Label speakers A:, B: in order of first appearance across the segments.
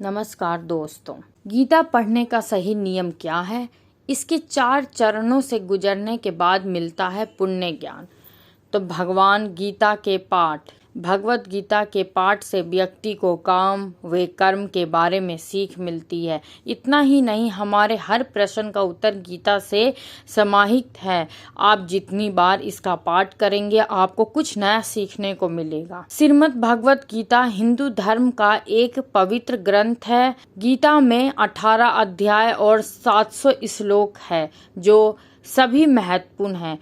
A: नमस्कार दोस्तों, गीता पढ़ने का सही नियम क्या है? इसके 4 चरणों से गुजरने के बाद मिलता है पुण्य ज्ञान। तो भगवत गीता के पाठ से व्यक्ति को काम व कर्म के बारे में सीख मिलती है। इतना ही नहीं, हमारे हर प्रश्न का उत्तर गीता से समाहित है। आप जितनी बार इसका पाठ करेंगे आपको कुछ नया सीखने को मिलेगा। श्रीमद् भगवत गीता हिंदू धर्म का एक पवित्र ग्रंथ है। गीता में 18 अध्याय और 700 श्लोक है जो सभी महत्वपूर्ण हैं।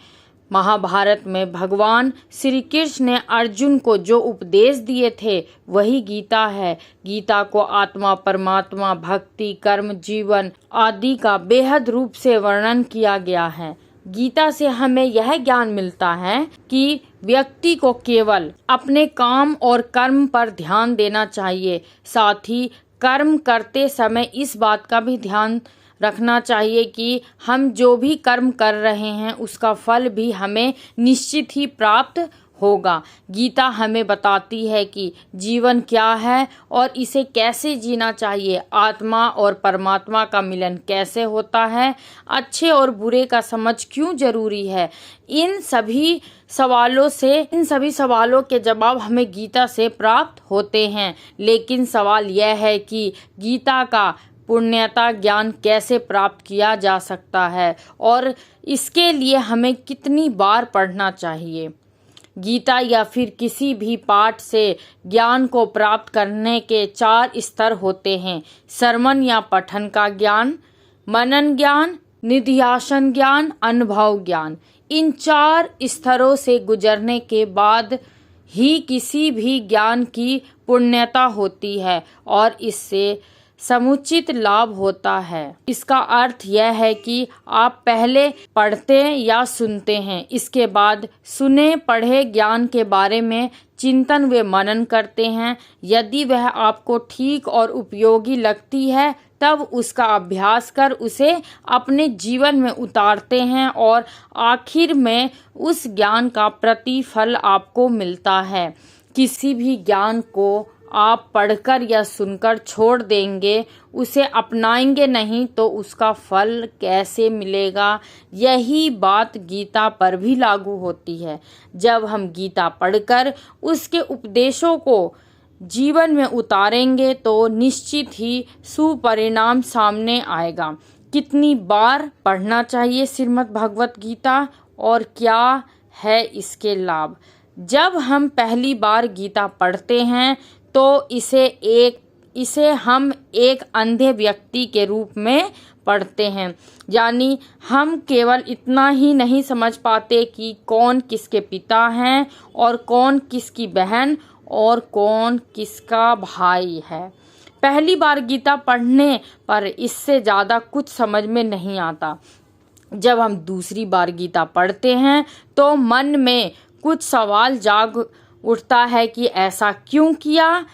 A: महाभारत में भगवान श्री कृष्ण ने अर्जुन को जो उपदेश दिए थे वही गीता है। गीता को आत्मा, परमात्मा, भक्ति, कर्म, जीवन आदि का बेहद रूप से वर्णन किया गया है। गीता से हमें यह ज्ञान मिलता है कि व्यक्ति को केवल अपने काम और कर्म पर ध्यान देना चाहिए। साथ ही कर्म करते समय इस बात का भी ध्यान रखना चाहिए कि हम जो भी कर्म कर रहे हैं उसका फल भी हमें निश्चित ही प्राप्त होगा। गीता हमें बताती है कि जीवन क्या है और इसे कैसे जीना चाहिए, आत्मा और परमात्मा का मिलन कैसे होता है, अच्छे और बुरे का समझ क्यों जरूरी है। इन सभी सवालों के जवाब हमें गीता से प्राप्त होते हैं। लेकिन सवाल यह है कि गीता का पुण्यता ज्ञान कैसे प्राप्त किया जा सकता है और इसके लिए हमें कितनी बार पढ़ना चाहिए। गीता या फिर किसी भी पाठ से ज्ञान को प्राप्त करने के 4 स्तर होते हैं: श्रवण या पठन का ज्ञान, मनन ज्ञान, निधिध्यासन ज्ञान, अनुभव ज्ञान। इन 4 स्तरों से गुजरने के बाद ही किसी भी ज्ञान की पुण्यता होती है और इससे समुचित लाभ होता है। इसका अर्थ यह है कि आप पहले पढ़ते या सुनते हैं, इसके बाद सुने पढ़े ज्ञान के बारे में चिंतन व मनन करते हैं। यदि वह आपको ठीक और उपयोगी लगती है तब उसका अभ्यास कर उसे अपने जीवन में उतारते हैं और आखिर में उस ज्ञान का प्रतिफल आपको मिलता है। किसी भी ज्ञान को आप पढ़कर या सुनकर छोड़ देंगे, उसे अपनाएंगे नहीं तो उसका फल कैसे मिलेगा? यही बात गीता पर भी लागू होती है। जब हम गीता पढ़कर उसके उपदेशों को जीवन में उतारेंगे तो निश्चित ही सुपरिणाम सामने आएगा। कितनी बार पढ़ना चाहिए श्रीमद् भगवत गीता और क्या है इसके लाभ? जब हम पहली बार गीता पढ़ते हैं तो इसे हम एक अंधे व्यक्ति के रूप में पढ़ते हैं। यानी हम केवल इतना ही नहीं समझ पाते कि कौन किसके पिता हैं और कौन किसकी बहन और कौन किसका भाई है। पहली बार गीता पढ़ने पर इससे ज़्यादा कुछ समझ में नहीं आता। जब हम दूसरी बार गीता पढ़ते हैं तो मन में कुछ सवाल जाग उठता है कि ऐसा क्यों किया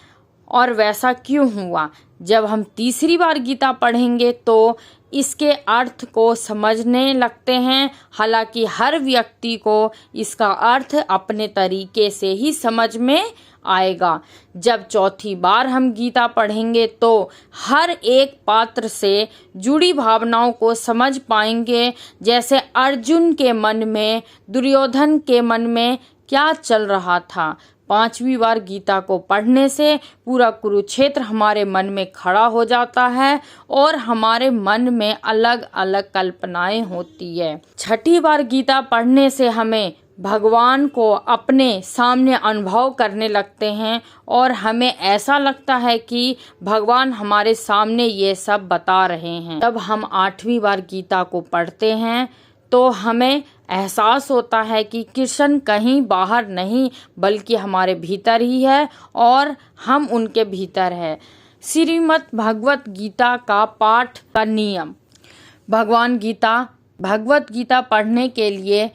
A: और वैसा क्यों हुआ। जब हम तीसरी बार गीता पढ़ेंगे तो इसके अर्थ को समझने लगते हैं। हालांकि हर व्यक्ति को इसका अर्थ अपने तरीके से ही समझ में आएगा। जब चौथी बार हम गीता पढ़ेंगे तो हर एक पात्र से जुड़ी भावनाओं को समझ पाएंगे, जैसे अर्जुन के मन में, दुर्योधन के मन में क्या चल रहा था। 5वीं बार गीता को पढ़ने से पूरा कुरुक्षेत्र हमारे मन में खड़ा हो जाता है और हमारे मन में अलग अलग कल्पनाएं होती है। 6ठी बार गीता पढ़ने से हमें भगवान को अपने सामने अनुभव करने लगते हैं और हमें ऐसा लगता है कि भगवान हमारे सामने ये सब बता रहे हैं। जब हम 8वीं बार गीता को पढ़ते हैं तो हमें एहसास होता है कि कृष्ण कहीं बाहर नहीं बल्कि हमारे भीतर ही है और हम उनके भीतर है। श्रीमद् भगवत गीता का पाठ का नियम। भगवत गीता पढ़ने के लिए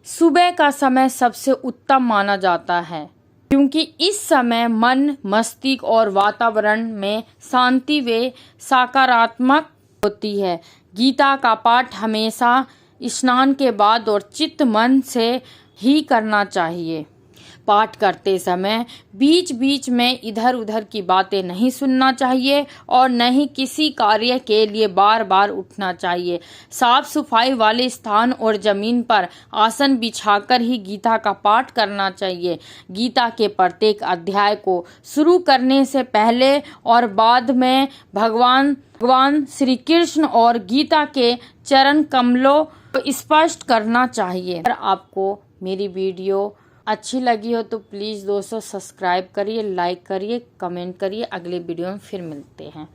A: सुबह का समय सबसे उत्तम माना जाता है, क्योंकि इस समय मन, मस्तिष्क और वातावरण में शांति व सकारात्मक होती है। गीता का पाठ हमेशा स्नान के बाद और चित्त मन से ही करना चाहिए। पाठ करते समय बीच बीच में इधर उधर की बातें नहीं सुनना चाहिए और न ही किसी कार्य के लिए बार बार उठना चाहिए। साफ सफाई वाले स्थान और जमीन पर आसन बिछाकर ही गीता का पाठ करना चाहिए। गीता के प्रत्येक अध्याय को शुरू करने से पहले और बाद में भगवान श्री कृष्ण और गीता के चरण कमलों को स्पर्श करना चाहिए। अगर आपको मेरी वीडियो अच्छी लगी हो तो प्लीज़ दोस्तों सब्सक्राइब करिए, लाइक करिए, कमेंट करिए। अगले वीडियो में फिर मिलते हैं।